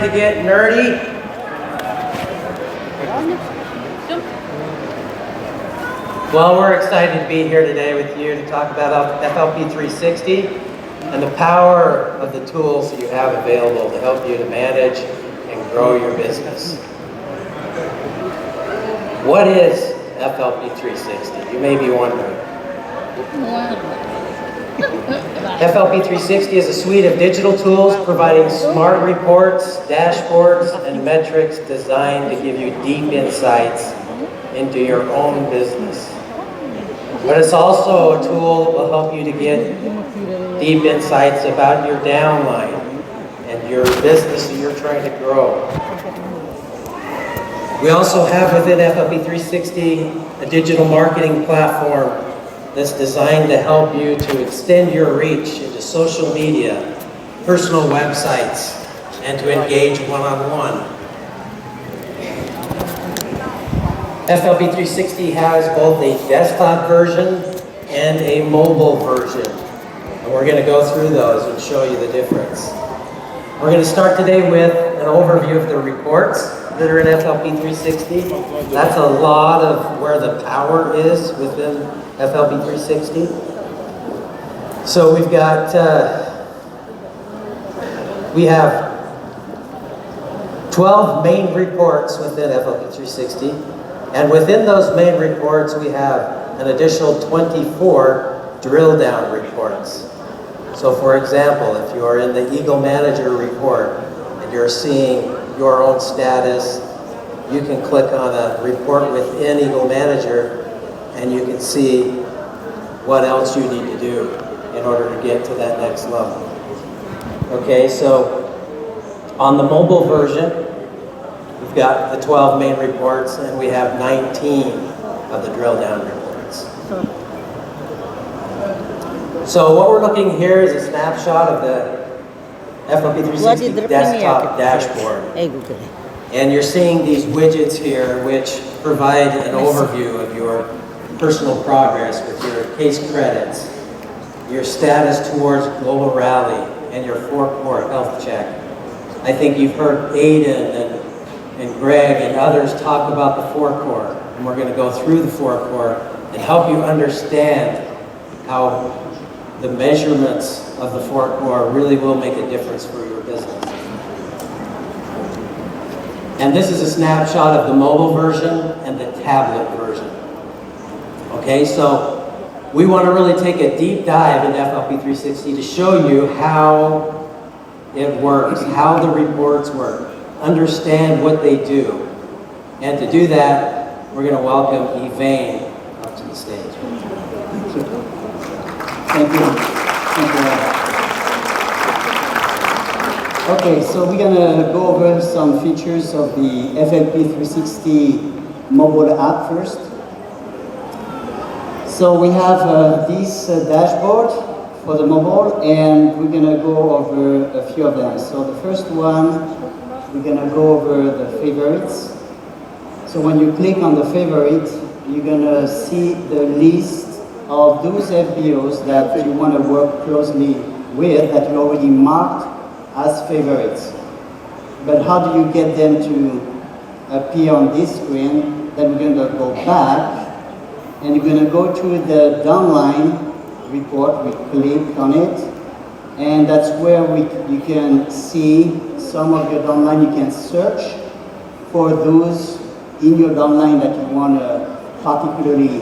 to get nerdy? Well, we're excited to be here today with you to talk about FLP 360 and the power of the tools that you have available to help you to manage and grow your business. What is FLP 360? You may be wondering. FLP 360 is a suite of digital tools providing smart reports, dashboards, and metrics designed to give you deep insights into your own business. But it's also a tool that will help you to get deep insights about your downline and your business that you're trying to grow. We also have within FLP 360 a digital marketing platform that's designed to help you to extend your reach into social media, personal websites, and to engage one-on-one. FLP 360 has both a desktop version and a mobile version. And we're going to go through those and show you the difference. We're going to start today with an overview of the reports that are in FLP 360. That's a lot of where the power is within FLP 360. So we've got, we have 12 main reports within FLP 360. And within those main reports, we have an additional 24 drill down reports. So for example, if you are in the Eagle Manager report and you're seeing your own status, you can click on a report within Eagle Manager and you can see what else you need to do in order to get to that next level. Okay, so on the mobile version, we've got the 12 main reports and we have 19 of the drill down reports. So what we're looking here is a snapshot of the FLP 360 desktop dashboard. And you're seeing these widgets here which provide an overview of your personal progress with your case credits, your status towards global rally, and your 4-core health check. I think you've heard Aiden and Greg and others talk about the 4-core, and we're going to go through the 4-core and help you understand how the measurements of the 4-core really will make a difference for your business. And this is a snapshot of the mobile version and the tablet version. Okay, so we want to really take a deep dive into FLP 360 to show you how it works, how the reports work, understand what they do. And to do that, we're going to welcome Yvain up to the stage. Thank you. Thank you. Thank you. Okay, so we're going to go over some features of the FLP 360 mobile app first. So we have this dashboard for the mobile, and we're going to go over a few of them. So the first one, we're going to go over the favorites. So when you click on the favorite, you're going to see the list of those FBOs that you want to work closely with, that you already marked as favorites. But how do you get them to appear on this screen? Then we're going to go back, and you're going to go to the downline report. We click on it, and that's where you can see some of your downline. You can search for those in your downline that you want to particularly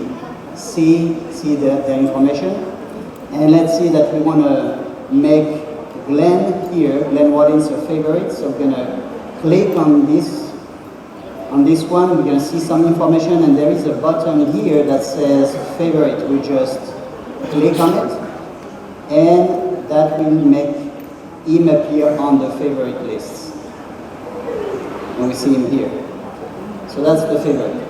see the information. And let's see that we want to make Glenn here, Glenn Wadding's a favorite. So we're going to click on this one. We're going to see some information, and there is a button here that says favorite. We just click on it, and that will make him appear on the favorite lists. And we see him here. So that's the favorite.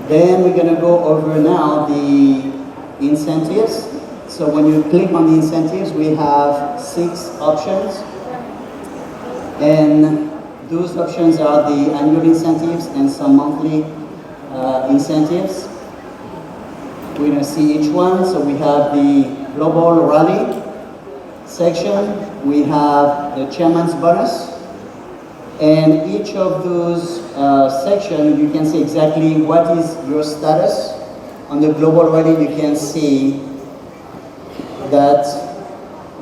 Then we're going to go over now the incentives. So when you click on the incentives, we have 6 options. And those options are the annual incentives and some monthly incentives. We're going to see each one. So we have the global rally section. We have the chairman's bonus. And each of those sections, you can see exactly what is your status. On the global rally, you can see that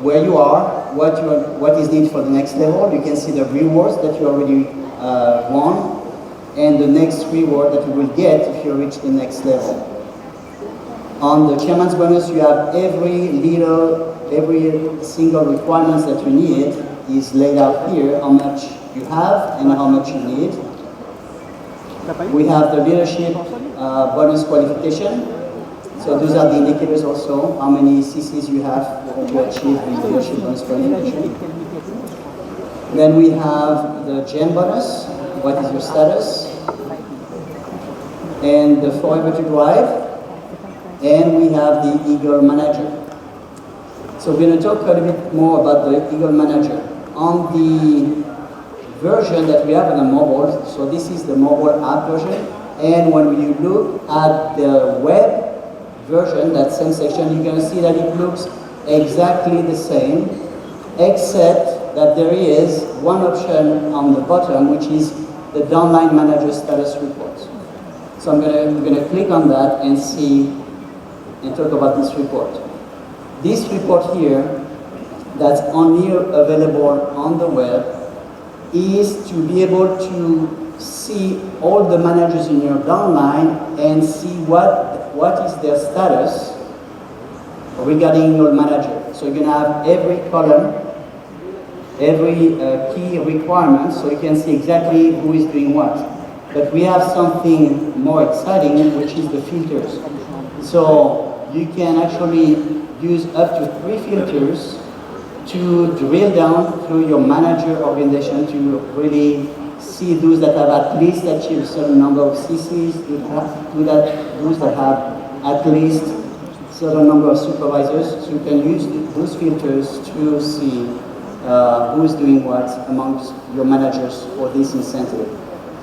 where you are, what is needed for the next level. You can see the rewards that you already won, and the next reward that you will get if you reach the next level. On the chairman's bonus, you have every single requirements that you need is laid out here, how much you have and how much you need. We have the leadership bonus qualification. So those are the indicators also, how many CCs you have to achieve the leadership bonus qualification. Then we have the gem bonus, what is your status, and the forever to drive, and we have the Eagle Manager. So we're going to talk a little bit more about the Eagle Manager. On the version that we have on the mobile, so this is the mobile app version, and when you look at the web version, that same section, you're going to see that it looks exactly the same, except that there is one option on the bottom, which is the Downline Manager Status Report. So I'm going to click on that and see and talk about this report. This report here, that's only available on the web, is to be able to see all the managers in your downline and see what is their status regarding your manager. So you're going to have every column, every key requirement, so you can see exactly who is doing what. But we have something more exciting, which is the filters. So you can actually use up to 3 filters to drill down through your manager organization to really see those that have at least achieved a certain number of CCs, those that have at least a certain number of supervisors. So you can use those filters to see who is doing what amongst your managers for this incentive.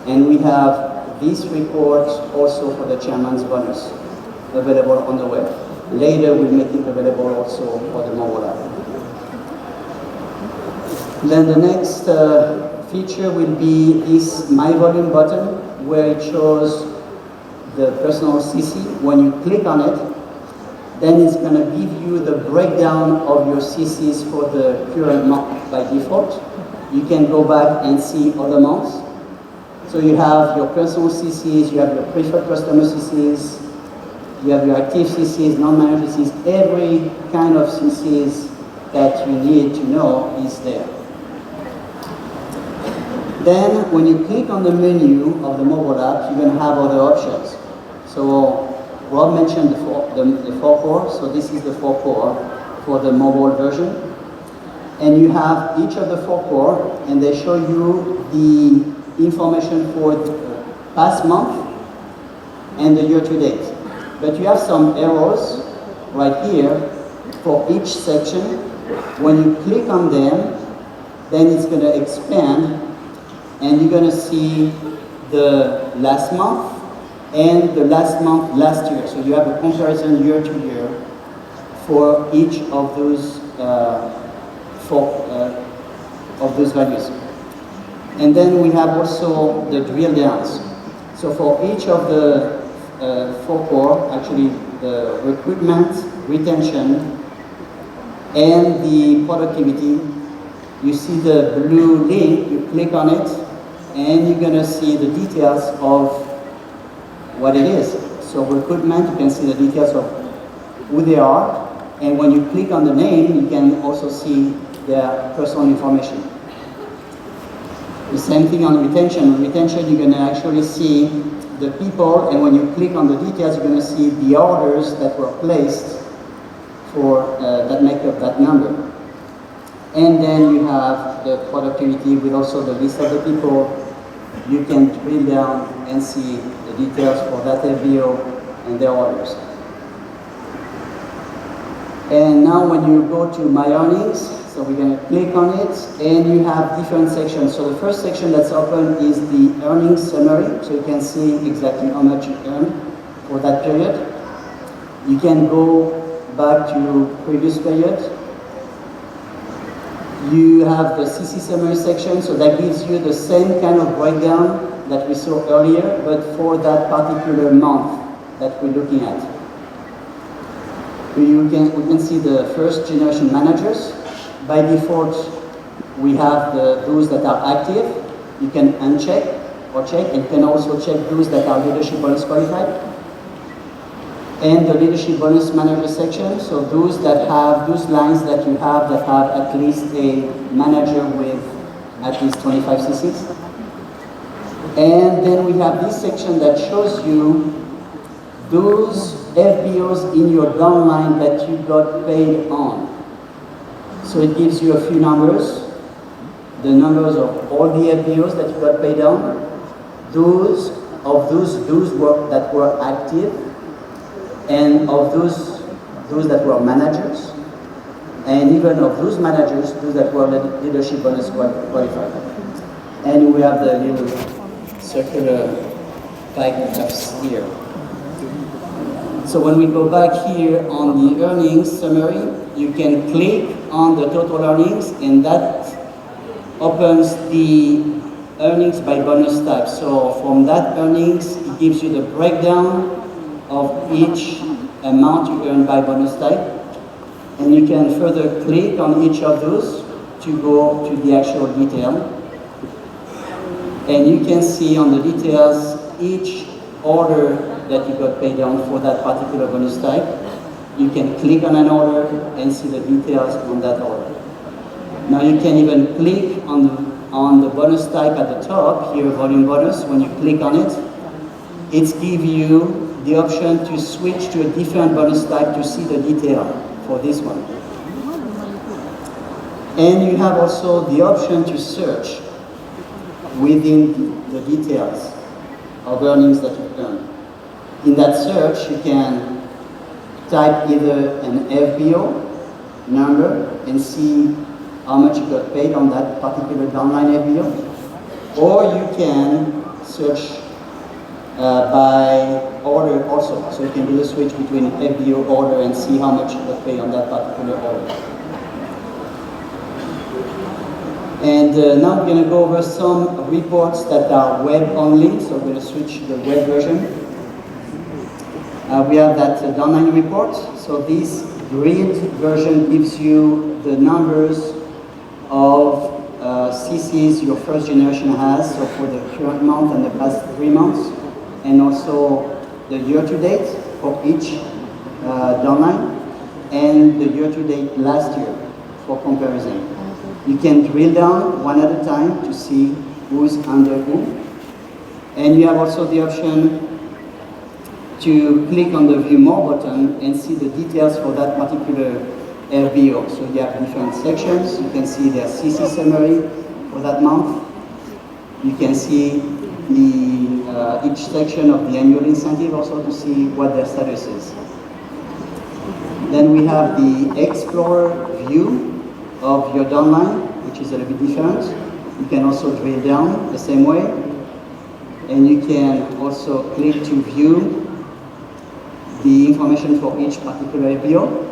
And we have this report also for the chairman's bonus available on the web. Later we'll make it available also for the mobile app. Then the next feature will be this My Volume button, where it shows the personal CC. When you click on it, then it's going to give you the breakdown of your CCs for the current month by default. You can go back and see other months. So you have your personal CCs, you have your preferred customer CCs, you have your active CCs, non-manager CCs, every kind of CCs that you need to know is there. Then, when you click on the menu of the mobile app, you're going to have other options. So, Rob mentioned the four core, so this is the 4 core for the mobile version. And you have each of the 4 core, and they show you the information for the past month and the year to date. But you have some arrows right here for each section. When you click on them, then it's going to expand, and you're going to see the last month and the last month last year. So you have a comparison year to year for each of those values. And then we have also the drill downs. So for each of the 4 core, actually the recruitment, retention, and the productivity, you see the blue link, you click on it, and you're going to see the details of what it is. So recruitment, you can see the details of who they are, and when you click on the name, you can also see their personal information. The same thing on retention. On retention, you're going to actually see the people, and when you click on the details, you're going to see the orders that were placed for that make up that number. And then you have the productivity with also the list of the people. You can drill down and see the details for that LBO and their orders. And now when you go to My Earnings, so we're going to click on it, and you have different sections. So the first section that's open is the earnings summary, so you can see exactly how much you earned for that period. You can go back to previous period. You have the CC summary section, so that gives you the same kind of breakdown that we saw earlier, but for that particular month that we're looking at. We can see the first generation managers. By default, we have those that are active. You can uncheck or check, and you can also check those that are leadership bonus qualified. And the leadership bonus manager section, so those that have, those lines that you have that have at least a manager with at least 25 CCs. And then we have this section that shows you those FBOs in your downline that you got paid on. So it gives you a few numbers, the numbers of all the FBOs that you got paid on, those that were active, and of those that were managers, and even of those managers, those that were leadership bonus qualified. And we have the little circular pie graphs here. So when we go back here on the earnings summary, you can click on the total earnings, and that opens the earnings by bonus type. So from that earnings, it gives you the breakdown of each amount you earn by bonus type, and you can further click on each of those to go to the actual detail, and you can see on the details each order that you got paid on for that particular bonus type. You can click on an order and see the details on that order. Now you can even click on the bonus type at the top here, volume bonus. When you click on it, it gives you the option to switch to a different bonus type to see the detail for this one. And you have also the option to search within the details of earnings that you've earned. In that search, you can type either an FBO number and see how much you got paid on that particular downline FBO, or you can search by order also. So you can do the switch between FBO order and see how much you got paid on that particular order. And now we're going to go over some reports that are web only. So we're going to switch to the web version. We have that downline report. So this grid version gives you the numbers of CCs your first generation has, so for the current month and the past 3 months, and also the year-to-date for each downline, and the year-to-date last year for comparison. You can drill down one at a time to see who's under who. And you have also the option to click on the View More button and see the details for that particular FBO. So you have different sections. You can see their CC summary for that month. You can see each section of the annual incentive also to see what their status is. Then we have the Explorer view of your downline, which is a little bit different. You can also drill down the same way. And you can also click to view the information for each particular FBO.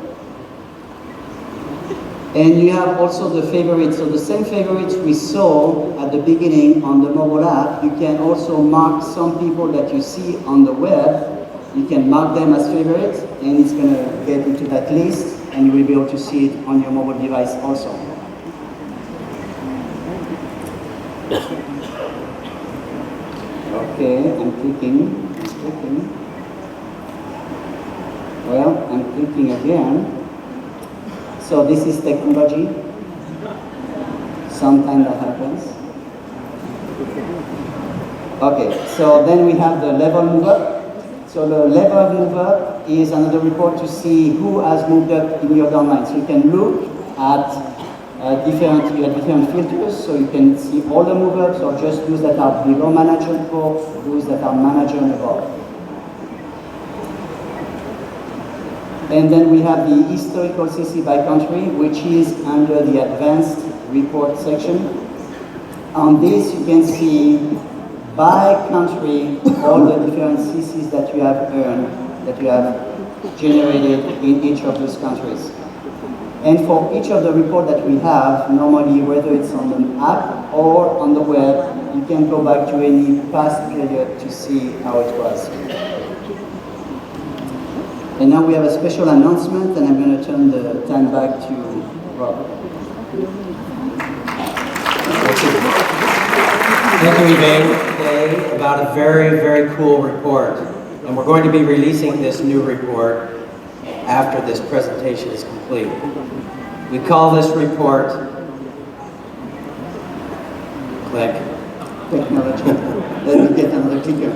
And you have also the favorites. So the same favorites we saw at the beginning on the mobile app, you can also mark some people that you see on the web. You can mark them as favorites, and it's going to get into that list, and you will be able to see it on your mobile device also. Okay, I'm clicking. Well, I'm clicking again. So this is technology. Sometimes that happens. Okay, so then we have the level move up. So the level move up is another report to see who has moved up in your downline. So you can look at different filters, so you can see all the move ups or just those that are below manager and above, those that are manager and above. And then we have the historical CC by country, which is under the advanced report section. On this, you can see by country all the different CCs that you have earned, that you have generated in each of those countries. And for each of the reports that we have, normally whether it's on the app or on the web, you can go back to any past period to see how it was. And now we have a special announcement, and I'm going to turn the time back to Rob. Thank you, Yvain, today about a very, very cool report. And we're going to be releasing this new report after this presentation is complete. We call this report, click. Technology. Let me get another clicker.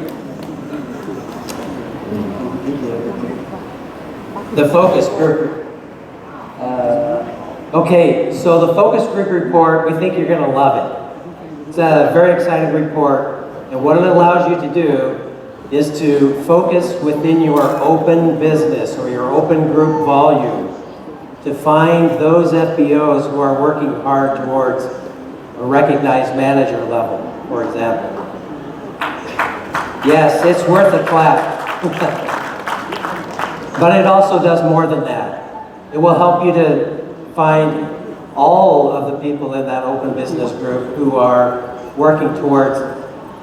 The focus group. Okay, so the focus group report, we think you're going to love it. It's a very exciting report, and what it allows you to do is to focus within your open business or your open group volume to find those FBOs who are working hard towards a recognized manager level, for example. Yes, it's worth a clap. But it also does more than that. It will help you to find all of the people in that open business group who are working towards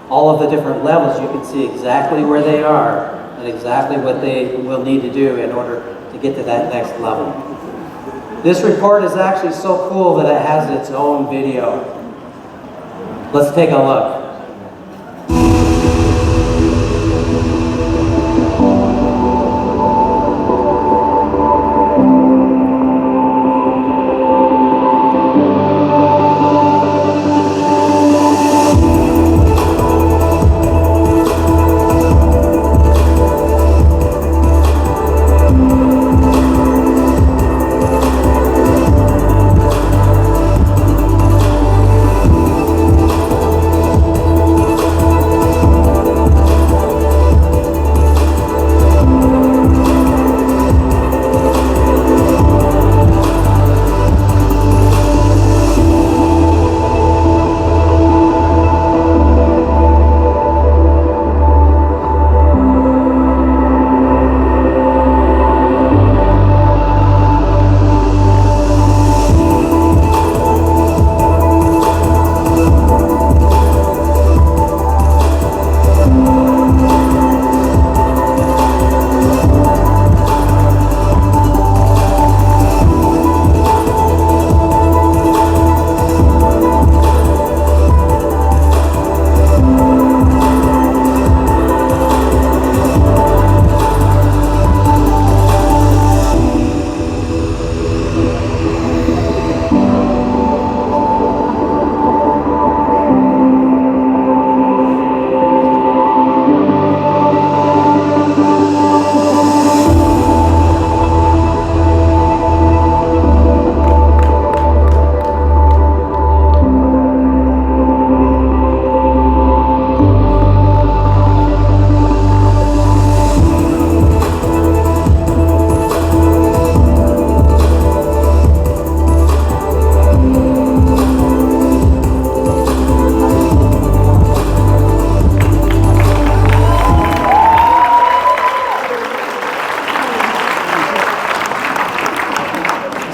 all of the different levels. You can see exactly where they are and exactly what they will need to do in order to get to that next level. This report is actually so cool that it has its own video. Let's take a look.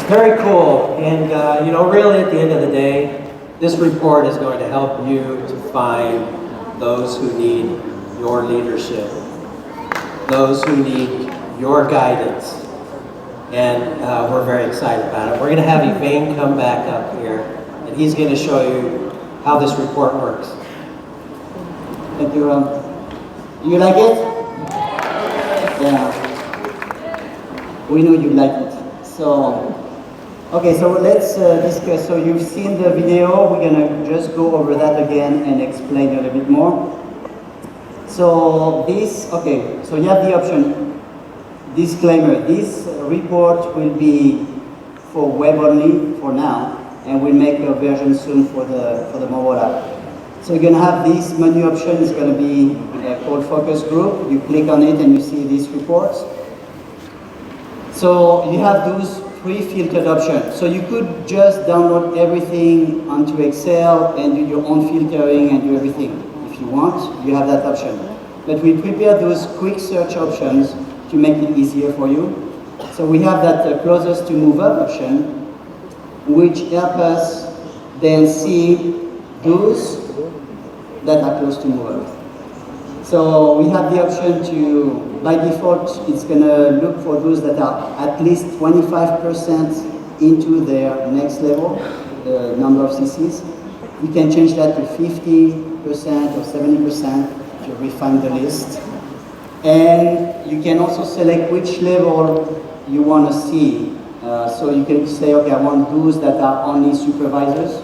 Very cool, and you know, really at the end of the day, this report is going to help you to find those who need your leadership, those who need your guidance, and we're very excited about it. We're going to have Yvain come back up here, and he's going to show you how this report works. Thank you, Ron. You like it? Yeah. We know you like it. So. Okay, so let's discuss. So you've seen the video. We're gonna just go over that again and explain a little bit more. So this, okay, so you have the option. Disclaimer, this report will be for web only for now, and we'll make a version soon for the mobile app. So you're gonna have this menu option. It's gonna be called Focus Group. You click on it and you see these reports. So you have those pre-filtered option. So you could just download everything onto Excel and do your own filtering and do everything. If you want, you have that option. But we prepare those quick search options to make it easier for you. So we have that closest to move up option, which help us then see those that are close to move out. So we have the option to, by default, it's going to look for those that are at least 25% into their next level, the number of CCs. We can change that to 50% or 70% to refine the list. And you can also select which level you want to see. So you can say, okay, I want those that are only supervisors,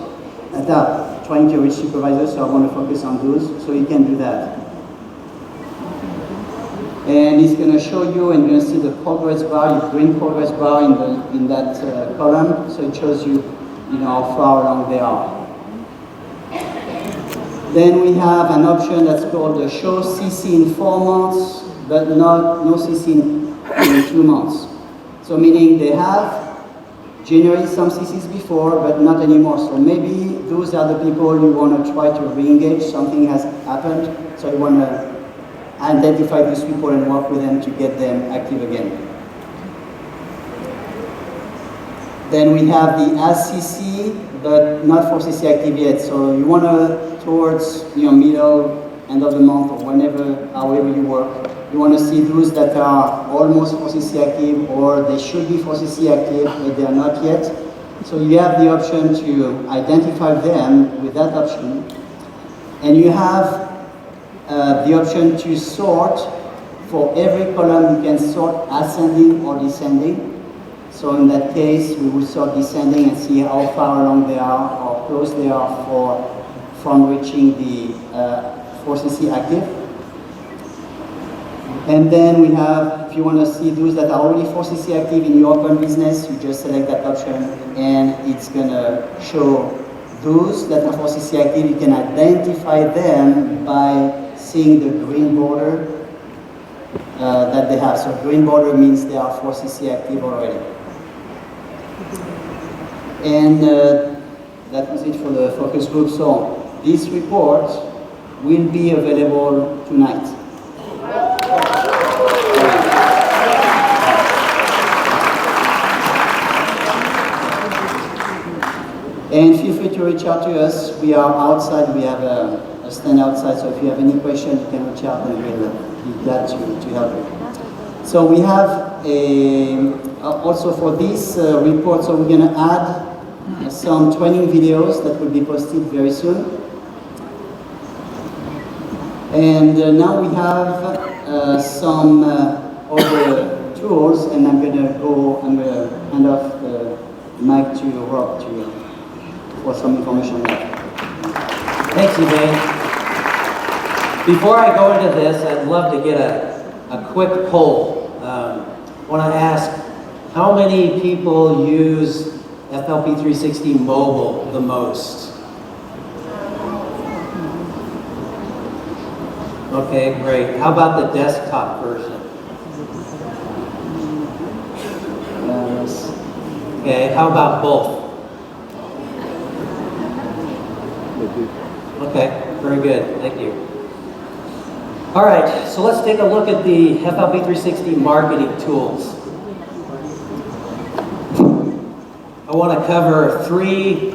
that are trying to reach supervisors, so I want to focus on those. So you can do that. And it's going to show you, and you're going to see the progress bar, the green progress bar in that column. So it shows you, how far along they are. Then we have an option that's called the show CC in 4 months, but no CC in 2 months. So meaning they have generated some CCs before, but not anymore. So maybe those are the people you want to try to re-engage. Something has happened, so you want to identify those people and work with them to get them active again. Then we have the as CC, but not for CC active yet. So you want to, towards middle, end of the month, or whenever, however you work, you want to see those that are almost for CC active, or they should be for CC active, but they are not yet. So you have the option to identify them with that option. And you have the option to sort. For every column, you can sort ascending or descending. So in that case, we will sort descending and see how far along they are or close they are from reaching the 4CC active. And then we have, if you want to see those that are already 4CC active in your open business, you just select that option and it's going to show those that are 4CC active. You can identify them by seeing the green border that they have. So green border means they are 4CC active already. And that was it for the focus group. So this report will be available tonight. And feel free to reach out to us. We are outside. We have a stand outside. So if you have any questions, you can reach out and we'll be glad to help you. So we have also for this report, so we're going to add some training videos that will be posted very soon. And now we have some other tools, and I'm going to hand off the mic to Rob for some information there. Thanks, Yvain. Before I go into this, I'd love to get a quick poll. I want to ask, how many people use FLP 360 mobile the most? Okay, great. How about the desktop version? Yes. Okay, how about both? Okay, very good. Thank you. All right, so let's take a look at the FLP 360 marketing tools. I want to cover 3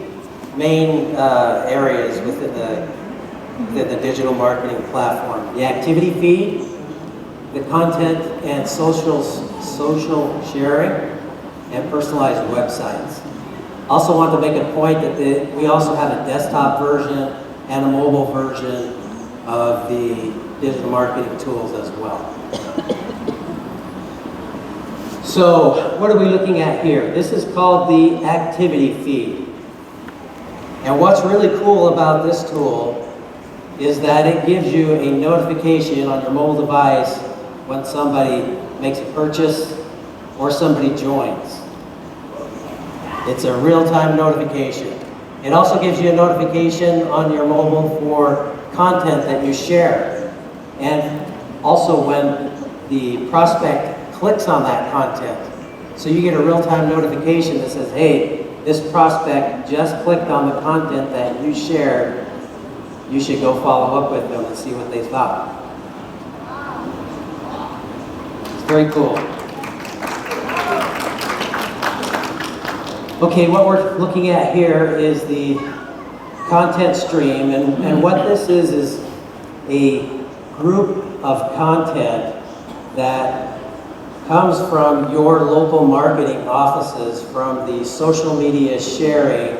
main areas within the digital marketing platform: the activity feed, the content and social sharing, and personalized websites. Also want to make a point that we also have a desktop version and a mobile version of the digital marketing tools as well. So what are we looking at here? This is called the activity feed. And what's really cool about this tool is that it gives you a notification on your mobile device when somebody makes a purchase or somebody joins. It's a real-time notification. It also gives you a notification on your mobile for content that you share. And also when the prospect clicks on that content. So you get a real-time notification that says, hey, this prospect just clicked on the content that you shared. You should go follow up with them and see what they thought. It's very cool. Okay, what we're looking at here is the content stream, and what this is a group of content that comes from your local marketing offices from the social media sharing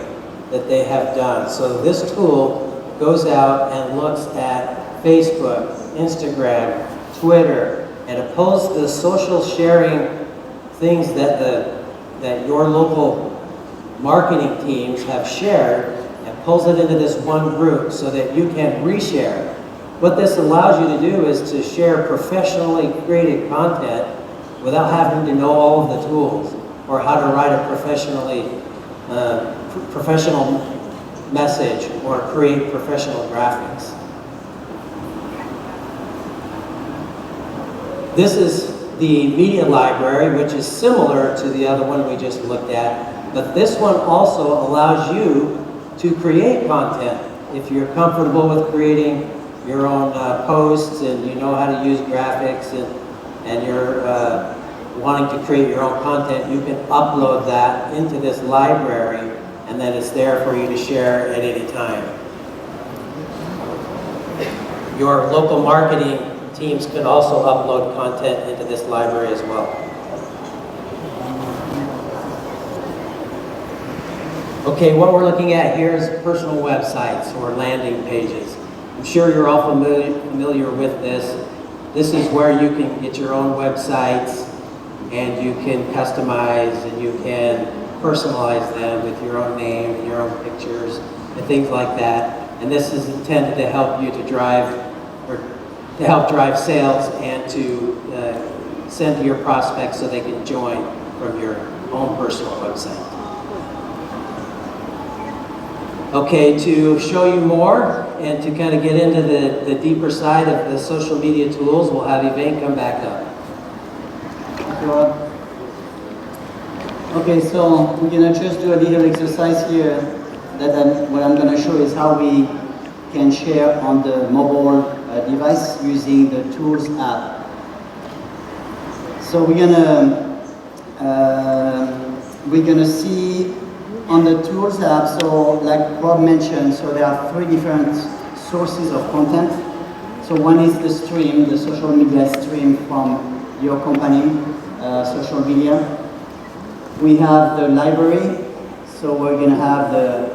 that they have done. So this tool goes out and looks at Facebook, Instagram, Twitter, and it pulls the social sharing things that your local marketing teams have shared and pulls it into this one group so that you can reshare. What this allows you to do is to share professionally created content without having to know all of the tools or how to write a professional message or create professional graphics. This is the media library, which is similar to the other one we just looked at, but this one also allows you to create content. If you're comfortable with creating your own posts and you know how to use graphics and you're wanting to create your own content, you can upload that into this library and then it's there for you to share at any time. Your local marketing teams can also upload content into this library as well. Okay, what we're looking at here is personal websites or landing pages. I'm sure you're all familiar with this. This is where you can get your own websites and you can customize and you can personalize them with your own name and your own pictures and things like that. And this is intended to help you to help drive sales and to send to your prospects so they can join from your own personal website. Okay, to show you more and to kind of get into the deeper side of the social media tools, we'll have Yvain come back up. Okay, so we're going to just do a little exercise here. What I'm going to show is how we can share on the mobile device using the Tools app. So we're gonna see on the Tools app. So like Rob mentioned, so there are 3 different sources of content. So one is the stream, the social media stream from your company, social media. We have the library. So we're gonna have the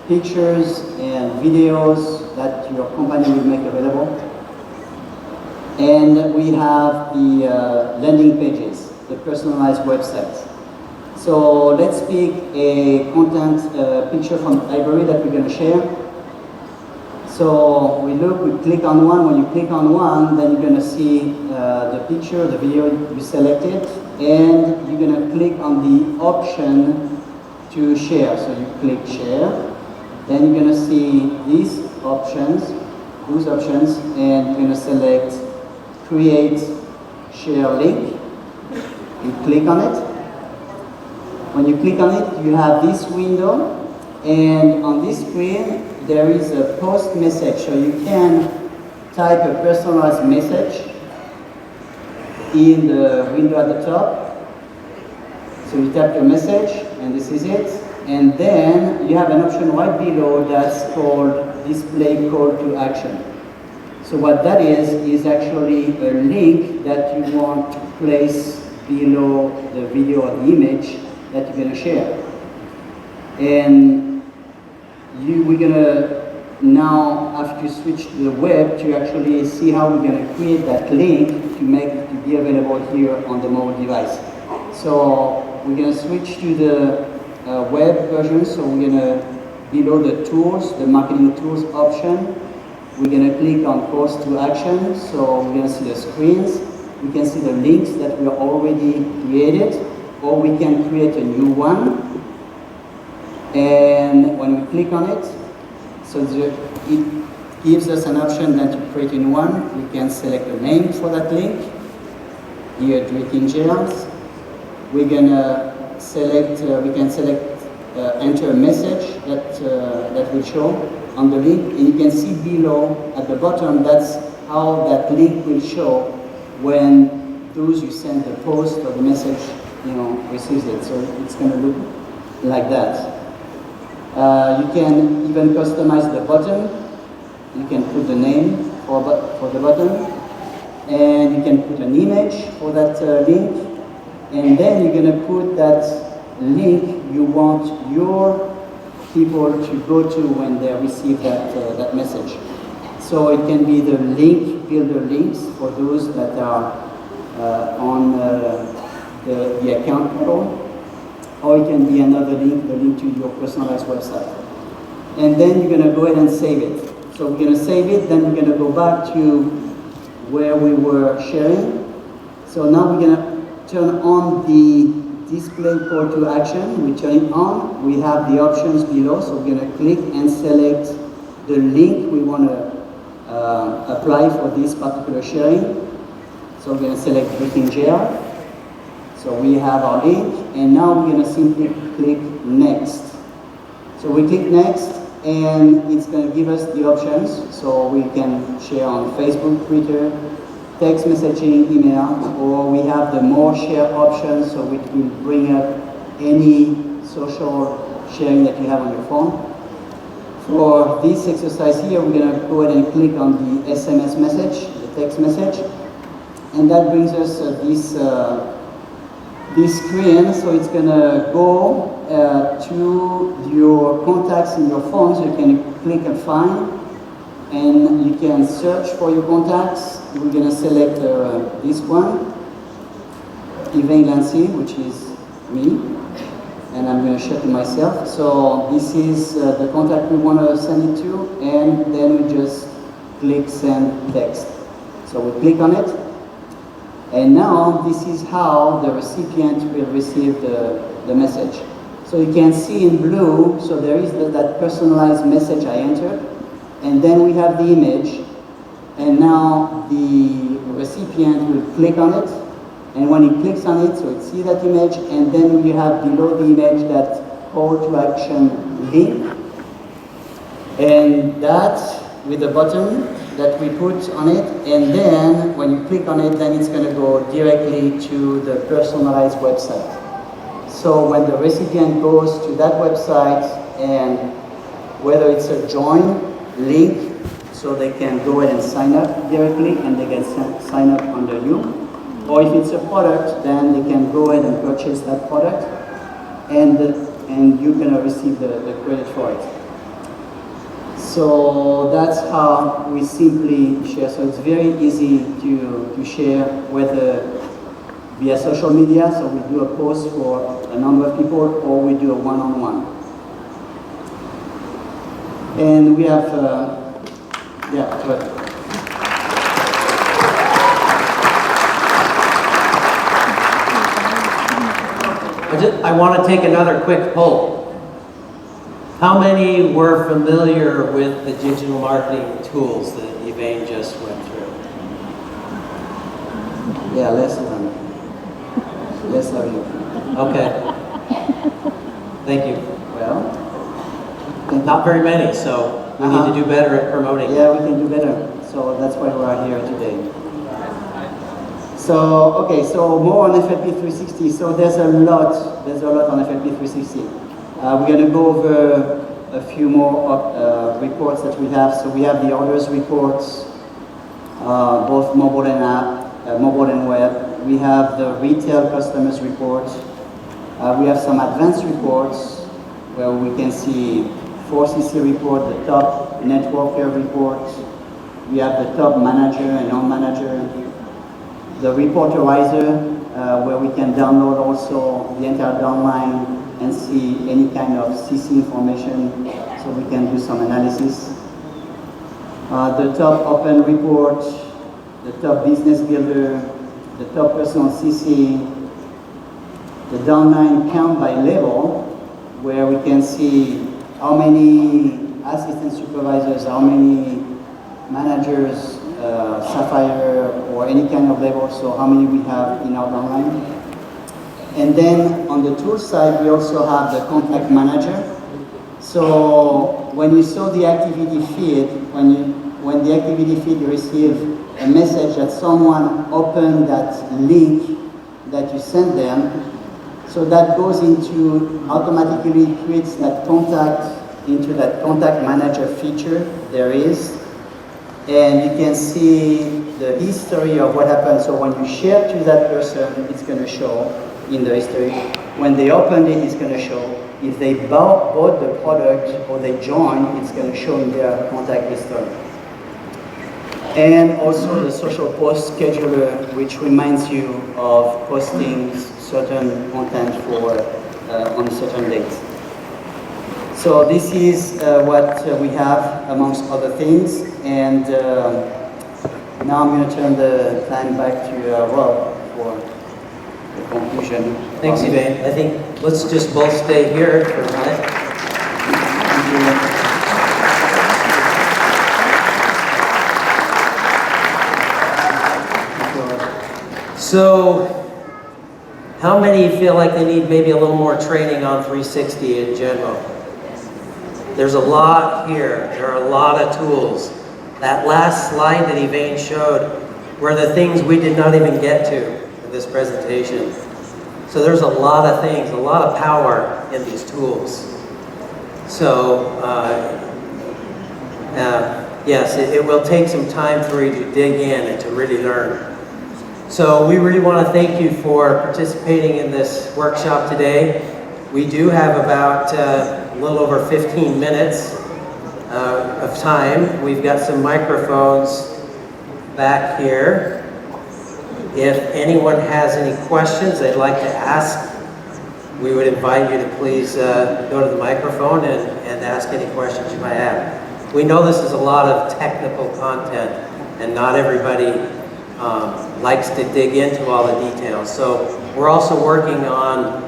pictures and videos that your company will make available. And we have the landing pages, the personalized websites. So let's pick a content picture from the library that we're going to share. So we click on one. When you click on one, then you're going to see the picture, the video you selected, and you're going to click on the option to share. So you click share, then you're going to see these options, and you're going to select create share link. You click on it. When you click on it, you have this window, and on this screen there is a post message. So you can type a personalized message in the window at the top. So you type your message, and this is it. And then you have an option right below that's called display call to action. So what that is actually a link that you want to place below the video or the image that you're going to share. And we're going to now have to switch to the web to actually see how we're going to create that link to make it to be available here on the mobile device. So we're going to switch to the web version. So we're going to, below the tools, the marketing tools option, we're going to click on calls to action. So we're going to see the screens. We can see the links that we already created, or we can create a new one. And when we click on it, so it gives us an option then to create a new one. We can select a name for that link. Here, drinking jams. We're gonna select. We can select enter a message that will show on the link, and you can see below at the bottom. That's how that link will show when those you send the post or the message, receives it. So it's going to look like that. You can even customize the button. You can put the name for the button, and you can put an image for that link, and then you're going to put that link you want your people to go to when they receive that message. So it can be the link builder links for those that are on the account control, or it can be another link, the link to your personalized website. And then you're going to go ahead and save it. So we're going to save it, then we're going to go back to where we were sharing. So now we're going to turn on the display call to action. We turn it on. We have the options below, so we're going to click and select the link we want to apply for this particular sharing. So we're going to select Breaking Jail. So we have our link, and now we're going to simply click Next. So we click Next, and it's going to give us the options. So we can share on Facebook, Twitter, text messaging, email, or we have the more share options, so it will bring up any social sharing that you have on your phone. For this exercise here, we're going to go ahead and click on the SMS message, the text message, and that brings us this screen. So it's going to go to your contacts in your phone, so you can click and find, and you can search for your contacts. We're going to select this one, Yvain Lancy, which is me, and I'm going to share to myself. So this is the contact we want to send it to, and then we just click Send Text. So we click on it, and now this is how the recipient will receive the message. So you can see in blue, so there is that personalized message I entered, and then we have the image, and now the recipient will click on it, and when he clicks on it, so it sees that image, and then we have below the image that call to action link, and that with the button that we put on it, and then when you click on it, then it's going to go directly to the personalized website. So when the recipient goes to that website, and whether it's a join link, so they can go ahead and sign up directly, and they can sign up under you, or if it's a product, then they can go ahead and purchase that product, and you're going to receive the credit for it. So that's how we simply share. So it's very easy to share, whether via social media, so we do a post for a number of people, or we do a one-on-one. And we have, yeah, go ahead. I want to take another quick poll. How many were familiar with the digital marketing tools that Yvain just went through? Yeah, less of you. Okay. Thank you. Well, not very many, so we need to do better at promoting. Yeah, we can do better. So that's why we are here today. So, okay, so more on FLP 360. So there's a lot on FLP 360. We're going to go over a few more reports that we have. So we have the orders reports, both mobile and app, mobile and web. We have the retail customers report. We have some advanced reports where we can see 4CC report, the top networker report. We have the top manager and non-manager. The reporterizer, where we can download also the entire downline and see any kind of CC information, so we can do some analysis. The top open report, the top business builder, the top person on CC, the downline count by level, where we can see how many assistant supervisors, how many managers, Sapphire, or any kind of level, so how many we have in our downline. And then on the tool side, we also have the contact manager. So when you saw the activity feed, when the activity feed, you receive a message that someone opened that link that you sent them. So that goes into, automatically creates that contact into that contact manager feature there is. And you can see the history of what happened. So when you share to that person, it's going to show in the history. When they opened it, it's going to show. If they bought the product or they joined, it's going to show in their contact history. And also the social post scheduler, which reminds you of posting certain content for on certain dates. So this is what we have amongst other things. And now I'm going to turn the time back to Rob for the conclusion. Thanks, Yvain. I think let's just both stay here for a minute. So, how many feel like they need maybe a little more training on 360 in general? There's a lot here. There are a lot of tools. That last slide that Yvain showed were the things we did not even get to in this presentation. So there's a lot of things, a lot of power in these tools. So, yes, it will take some time for you to dig in and to really learn. So we really want to thank you for participating in this workshop today. We do have about a little over 15 minutes of time. We've got some microphones back here. If anyone has any questions they'd like to ask, we would invite you to please go to the microphone and ask any questions you might have. We know this is a lot of technical content and not everybody likes to dig into all the details. So we're also working on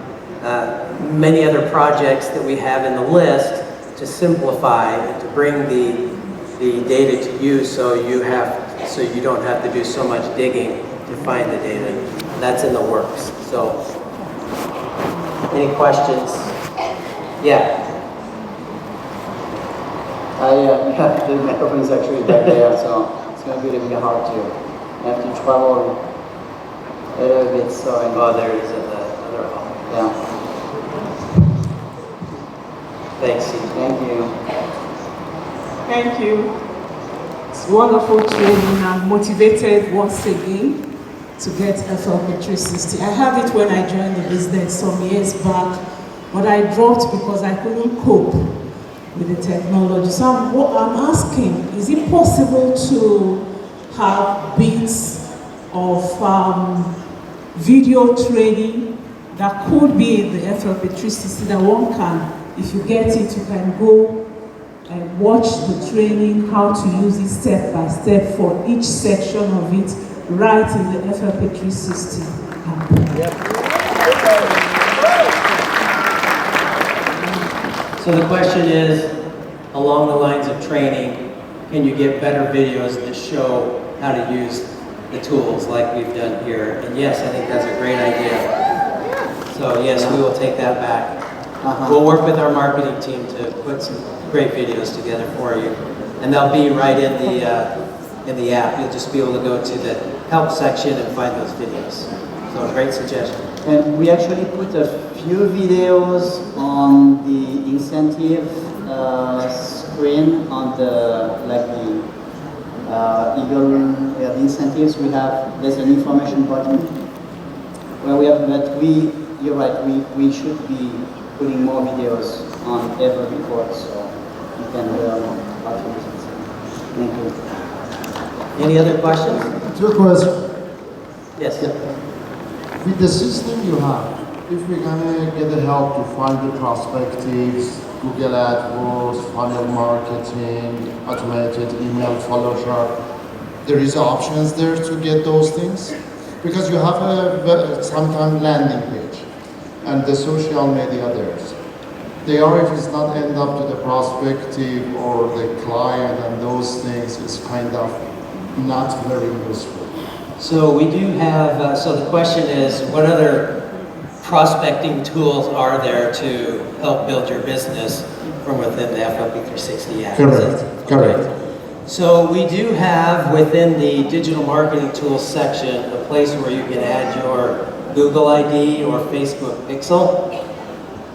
many other projects that we have in the list to simplify and to bring the data to you so you don't have to do so much digging to find the data. That's in the works. So any questions? Yeah. The microphone is actually back there, so it's going to be a little bit hard to. I have to travel a little bit, so... Oh, there it is in the other hall. Yeah. Thanks. Thank you. Thank you. It's wonderful training. I'm motivated once again to get FLP 360. I had it when I joined the business some years back, but I dropped because I couldn't cope with the technology. So I'm asking, is it possible to have bits of video training that could be in the FLP 360 that one can, if you get it, you can go and watch the training, how to use it step by step for each section of it, right in the FLP 360 app. Yep. So the question is, along the lines of training, can you get better videos that show how to use the tools like we've done here? And yes, I think that's a great idea. So yes, we will take that back. We'll work with our marketing team to put some great videos together for you. And they'll be right in the app. You'll just be able to go to the help section and find those videos. So a great suggestion. And we actually put a few videos on the incentive screen on the the incentives. There's an information button where we have, but you're right, we should be putting more videos on every report so you can learn how to use it. Thank you. Any other questions? Two questions. Yes. With the system you have, if we're gonna get the help to find the prospectives, Google AdWords, funnel marketing, automated email follow-up, there is options there to get those things? Because you have a sometimes landing page and the social media theirs. They are, if it's not end up to the prospective or the client and those things, it's kind of not very useful. So we do have, so the question is, what other prospecting tools are there to help build your business from within the FLP 360 app? Correct. Correct. So we do have within the digital marketing tools section a place where you can add your Google ID or Facebook Pixel.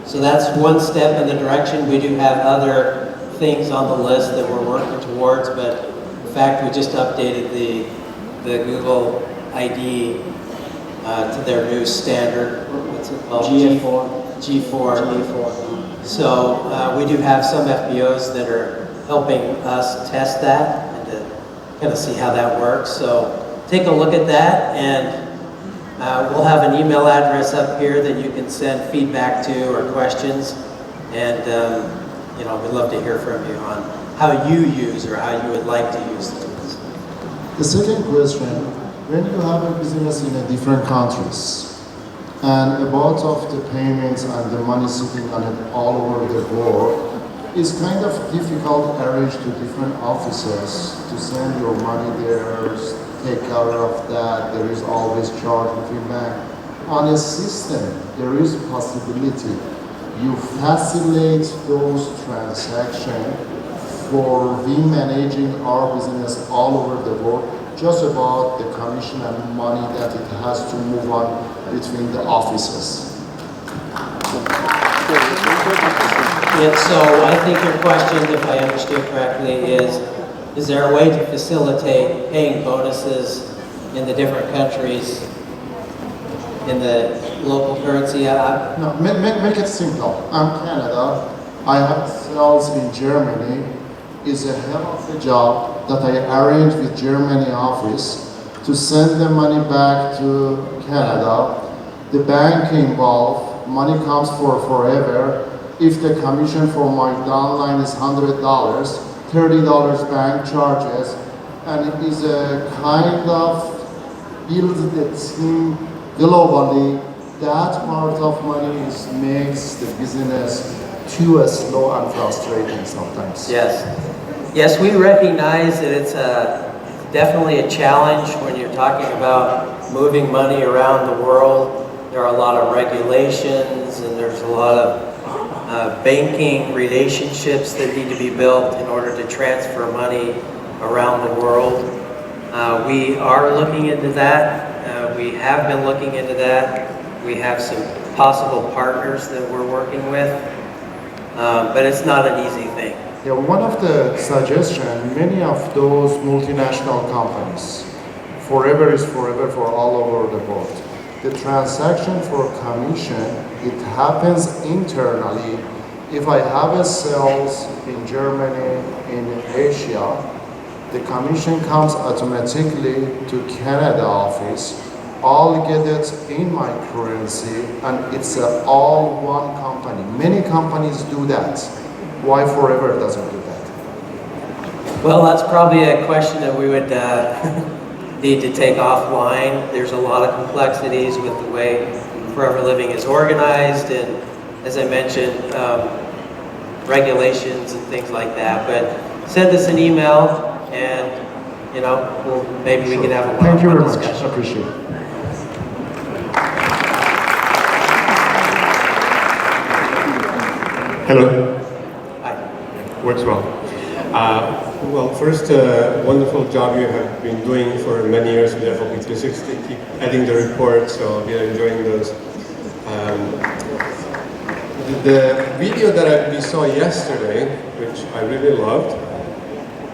So that's one step in the direction. We do have other things on the list that we're working towards, but in fact we just updated the Google ID to their new standard. What's it called? G4. So we do have some FBOs that are helping us test that and to kind of see how that works. So take a look at that, and we'll have an email address up here that you can send feedback to or questions, and you know, we'd love to hear from you on how you use or how you would like to use the tools. The second question, when you have a business in a different countries, and a lot of the payments and the money sitting on it all over the world, it's kind of difficult to arrange to different offices to send your money there, take care of that. There is always charge between bank. On a system, there is possibility you facilitate those transactions for we managing our business all over the world, just about the commission and money that it has to move on between the offices. Yeah, so I think your question, if I understood correctly, is there a way to facilitate paying bonuses in the different countries in the local currency? No, make it simple. I'm Canada. I have sales in Germany. It's a hell of a job that I arrange with Germany office to send the money back to Canada. The bank involved, money comes for forever. If the commission for my downline is $100, $30 bank charges, and it is a kind of build the team globally. That part of money makes the business too slow and frustrating sometimes. Yes, we recognize that it's definitely a challenge when you're talking about moving money around the world. There are a lot of regulations, and there's a lot of banking relationships that need to be built in order to transfer money around the world. We are looking into that. We have been looking into that. We have some possible partners that we're working with, but it's not an easy thing. Yeah, one of the suggestions, many of those multinational companies, forever is forever for all over the world. The transaction for commission, it happens internally. If I have a sales in Germany, in Asia, the commission comes automatically to Canada office. I'll get it in my currency, and it's all one company. Many companies do that. Why forever doesn't do that? Well, that's probably a question that we would need to take offline. There's a lot of complexities with the way Forever Living is organized, and as I mentioned, regulations and things like that. But send us an email, and you know, maybe we can have a Thank you very one-on-one much. discussion. Appreciate it. Hello. Hi. Works well. Well, first, wonderful job you have been doing for many years with FLP 360. Keep adding the reports, so we are enjoying those. The video that we saw yesterday, which I really loved,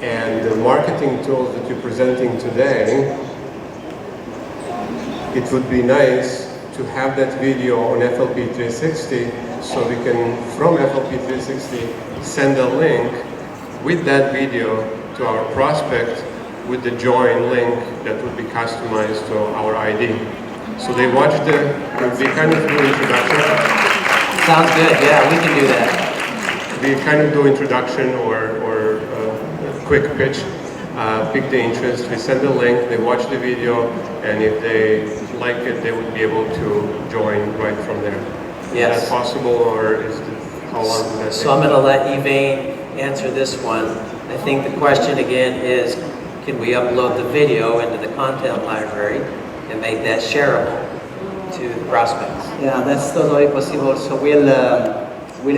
and the marketing tools that you're presenting today, it would be nice to have that video on FLP 360, so we can, from FLP 360, send a link with that video to our prospect with the join link that would be customized to our ID. So they watch we kind of do introduction. Sounds good, yeah, we can do that. We kind of do introduction or a quick pitch, pick the interest, we send a link, they watch the video, and if they like it, they would be able to join right from there. Yes. Is that possible, or is it, how long does that take? So I'm going to let Yvain answer this one. I think the question again is, can we upload the video into the content library and make that shareable to the prospects? Yeah, that's totally possible. So we'll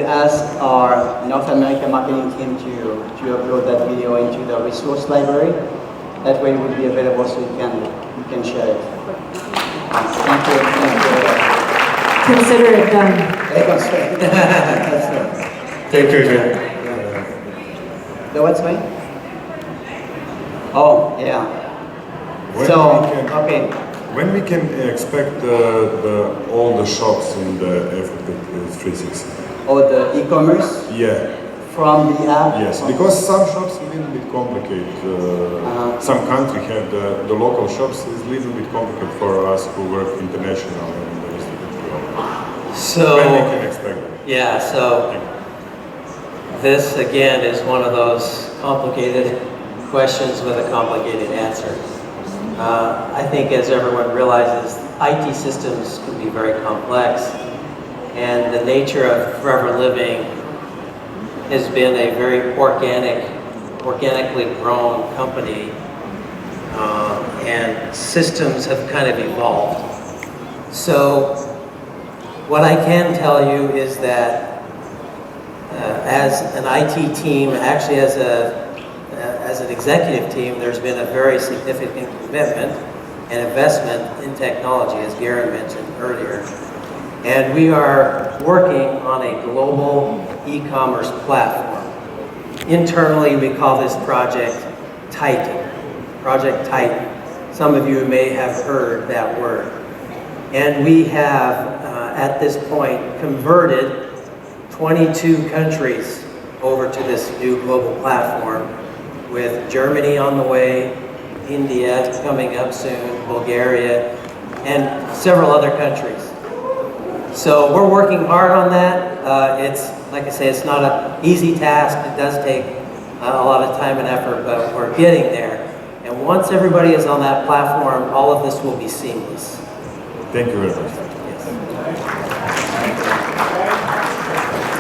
ask our North American marketing team to upload that video into the resource library. That way it will be available so you can share it. Thank you. Consider it done. That's right. Thank you, Yvain. The what's mine? Oh, yeah. When So, we can- okay. When we can expect all the shops in the FP360? Oh, the e-commerce Yeah, from the app? yes, because some shops a little bit complicated. Some country have the local shops is a little bit complicated for us who work international and the rest of it. So, When we can expect it? yeah, so this again is one of those complicated questions with a complicated answer. I think as everyone realizes, IT systems can be very complex, and the nature of Forever Living has been a very organically grown company, and systems have kind of evolved. So what I can tell you is that as an IT team, actually as an executive team, there's been a very significant commitment and investment in technology, as Garen mentioned earlier. And we are working on a global e-commerce platform. Internally, we call this Project Titan. Project Titan. Some of you may have heard that word. And we have, at this point, converted 22 countries over to this new global platform, with Germany on the way, India coming up soon, Bulgaria, and several other countries. So we're working hard on that. It's, like I say, it's not an easy task. It does take a lot of time and effort, but we're getting there. And once everybody is on that platform, all of this will be seamless. Thank you very much.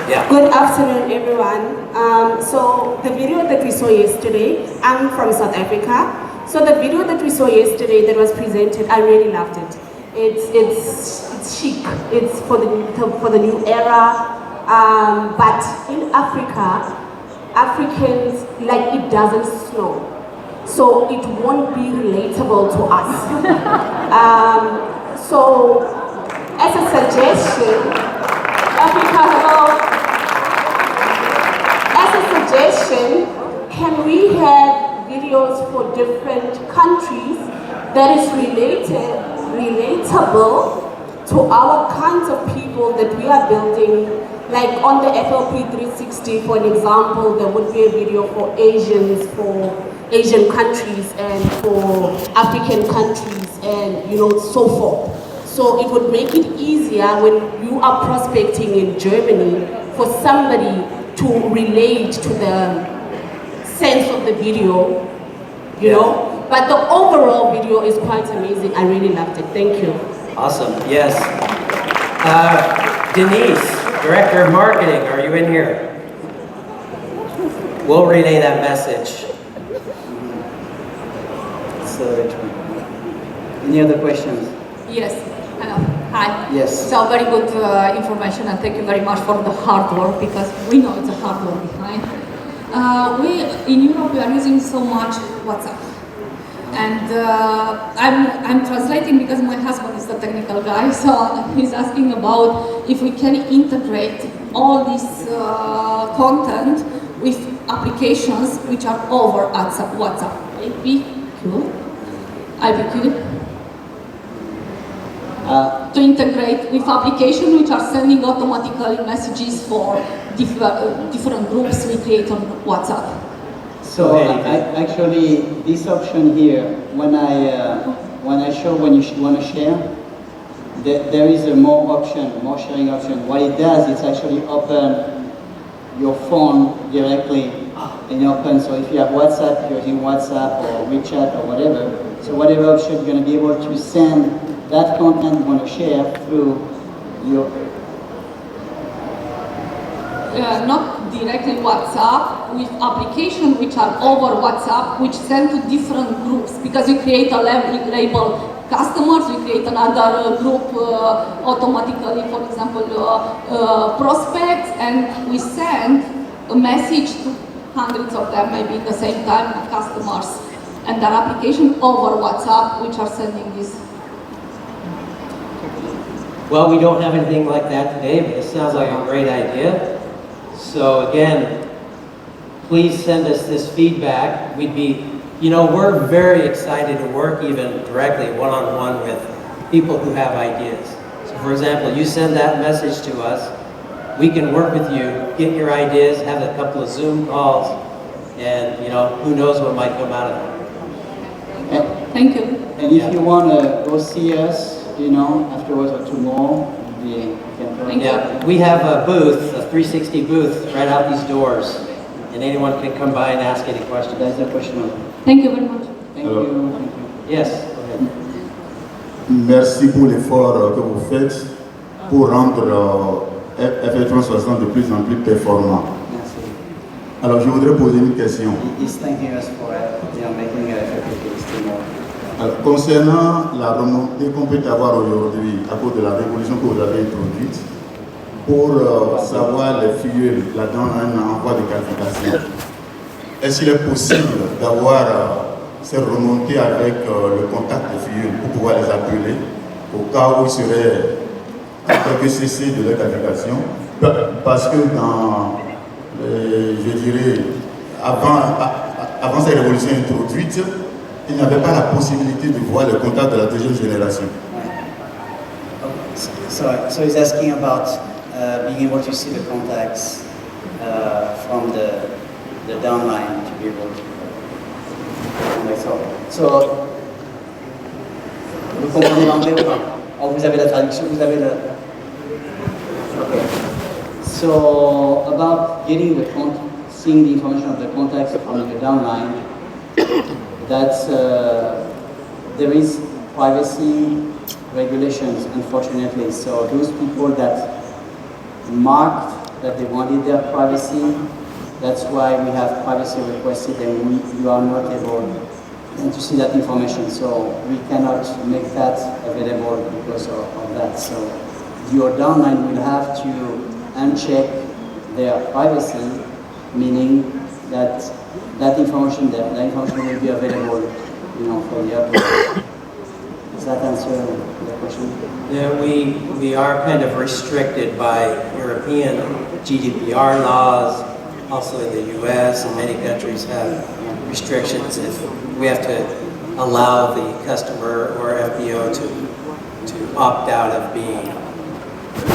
Yeah. Good afternoon, everyone. So the video that we saw yesterday, I'm from South Africa. So the video that we saw yesterday that was presented, I really loved it. It's chic. It's for the new era. But in Africa, Africans, like, it doesn't snow, so it won't be relatable to us. So as a suggestion, can we have videos for different countries that is relatable to our kinds of people that we are building? Like on the FLP 360, for an example, there would be a video for Asians, for Asian countries, and for African countries, and so forth. So it would make it easier when you are prospecting in Germany for somebody to relate to the sense of the video, you know. But the overall video is quite amazing. I really loved it. Thank you. Awesome. Yes. Denise, Director of Marketing, are you in here? We'll relay that message. So, any other questions? Yes. Hello. Hi. Yes. So very good information, and thank you very much for the hard work, because we know it's a hard work behind. We in Europe we are using so much WhatsApp, and I'm translating because my husband is the technical guy, so he's asking about if we can integrate all this content with applications which are over WhatsApp. Maybe cool. IBQ. To integrate with applications which are sending automatically messages for different groups we create on WhatsApp. So actually, this option here, when you want to share, there is a more sharing option. What it does, it's actually open your phone directly and open. So if you have WhatsApp, you're using WhatsApp or WeChat or whatever. So whatever option, you're going to be able to send that content you want to share through your... Not directly WhatsApp, with applications which are over WhatsApp, which send to different groups, because we create a label customers, we create another group automatically, for example, prospects, and we send a message to hundreds of them, maybe at the same time, customers, and their application over WhatsApp, which are sending this. Well, we don't have anything like that today, but it sounds like a great idea. So again, please send us this feedback. We'd be, we're very excited to work even directly one-on-one with people who have ideas. So for example, you send that message to us, we can work with you, get your ideas, have a couple of Zoom calls, and who knows what might come out of it. Thank you. And if you want to go see us, afterwards or tomorrow, we can. Yeah, we have a booth, a 360 booth, right out these doors, and anyone can come by and ask any questions. That's the question. Thank you very much. Thank you. Thank you. Yes, go ahead. Merci pour l'effort que vous faites pour rendre FL 360 de plus en plus performant. Merci. Alors je voudrais poser une question. He's thanking us for making FL more. Alors, concernant la remontée qu'on peut avoir aujourd'hui à cause de la révolution que vous avez introduite, pour savoir les fuels là-dedans en voie de qualification, est-ce qu'il est possible d'avoir ces remontées avec le contact des fuels pour pouvoir les appeler au cas où ils seraient quelques cessés de leur qualification? Parce que je dirais, avant cette révolution introduite, il n'avait pas la possibilité de voir le contact de la deuxième génération. So he's asking about being able to see the contacts from the downline to be able to. So, vous comprenez l'anglais ou pas? Oh, vous avez la traduction, vous avez le. Okay. So about getting seeing the information of the contacts from the downline. That's there is privacy regulations, unfortunately. So those people that marked that they wanted their privacy, that's why we have privacy requested, and you are not able to see that information. So we cannot make that available because of that. So your downline will have to uncheck their privacy, meaning that information will be available, for the upload. Does that answer the question? Yeah, we are kind of restricted by European GDPR laws, also in the US, and many countries have restrictions. If we have to allow the customer or FBO to opt out of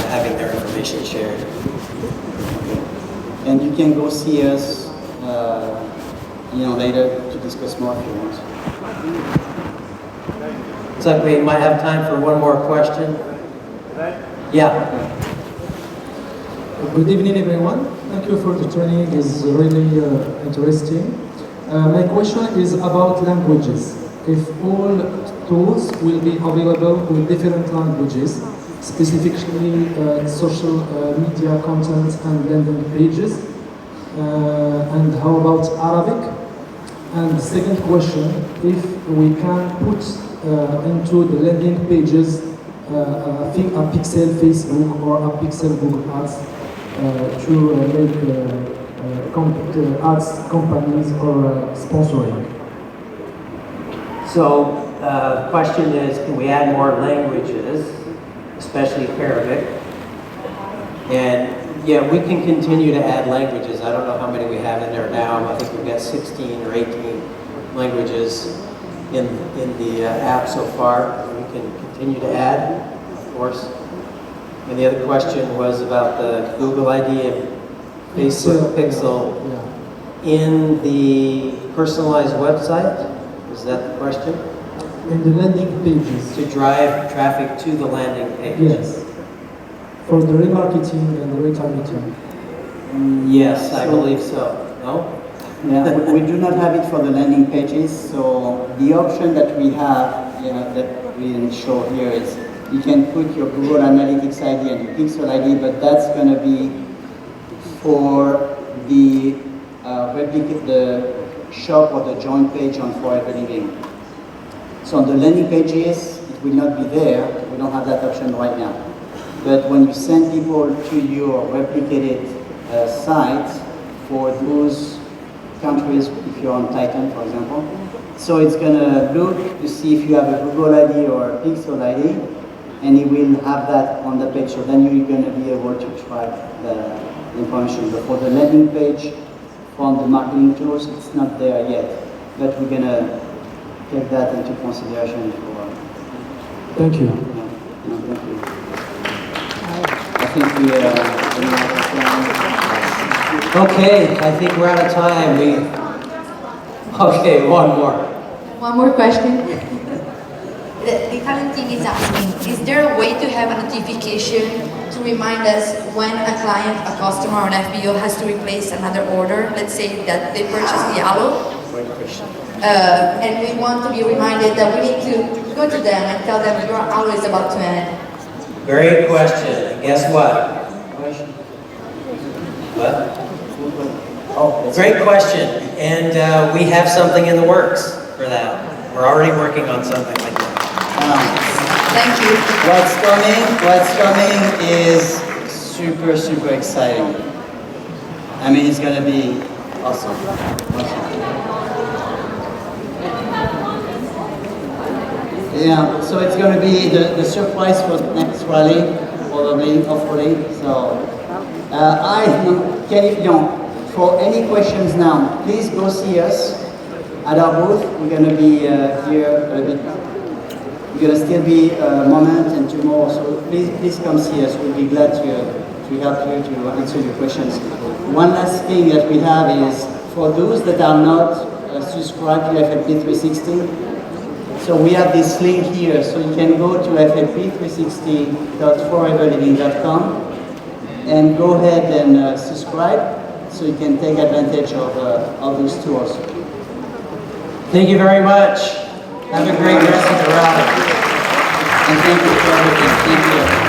having their information shared. And you can go see us later to discuss more if you want. Looks like we might have time for one more question. Yeah. Good evening, everyone. Thank you for the training. It's really interesting. My question is about languages. If all tools will be available with different languages, specifically social media content and landing pages, and how about Arabic? And the second question, if we can put into the landing pages a pixel Facebook or a pixel Google Ads to make ads companies or sponsoring. So the question is, can we add more languages, especially Arabic? And yeah, we can continue to add languages. I don't know how many we have in there now. I think we've got 16 or 18 languages in the app so far. We can continue to add, of course. And the other question was about the Google ID and Facebook Pixel in the personalized website. Is that the question? In the landing pages. To drive traffic to the landing page. Yes. For the remarketing and the retargeting. Yes, I believe so. No? Yeah, we do not have it for the landing pages. So the option that we have, that we didn't show here is you can put your Google Analytics ID and your Pixel ID, but that's going to be for the replicate the shop or the join page on Forever Living. So on the landing pages, it will not be there. We don't have that option right now. But when you send people to your replicated site for those countries, if you're on Titan, for example, so it's going to look to see if you have a Google ID or a Pixel ID, and it will have that on the page, so then you're going to be able to track the information. But for the landing page from the marketing tools, it's not there yet, but we're going to take that into consideration for. Thank you. Thank you. I think we Okay, I think we're out of time. Okay, one more. One more question. The Italian team is asking, is there a way to have a notification to remind us when a client, a customer, or an FBO has to replace another order? Let's say that they purchased the aloe, and we want to be reminded that we need to go to them and tell them your aloe is about to end. Great question. And guess what? What? Oh, great question. And we have something in the works for that. We're already working on something like that. Thank you. What's coming is super, super exciting. I mean, it's going to be awesome. Yeah, so it's going to be the surprise for the next rally, probably, hopefully. So, for any questions now, please go see us at our booth. We're going to be here a bit. We're going to still be a moment and tomorrow, so please come see us. We'll be glad to help you to answer your questions. One last thing that we have is, for those that are not subscribed to FLP 360, so we have this link here, so you can go to flp360.foreverliving.com and go ahead and subscribe, so you can take advantage of those tools. Thank you very much. Have a great rest of the rally. And thank you for everything. Thank you.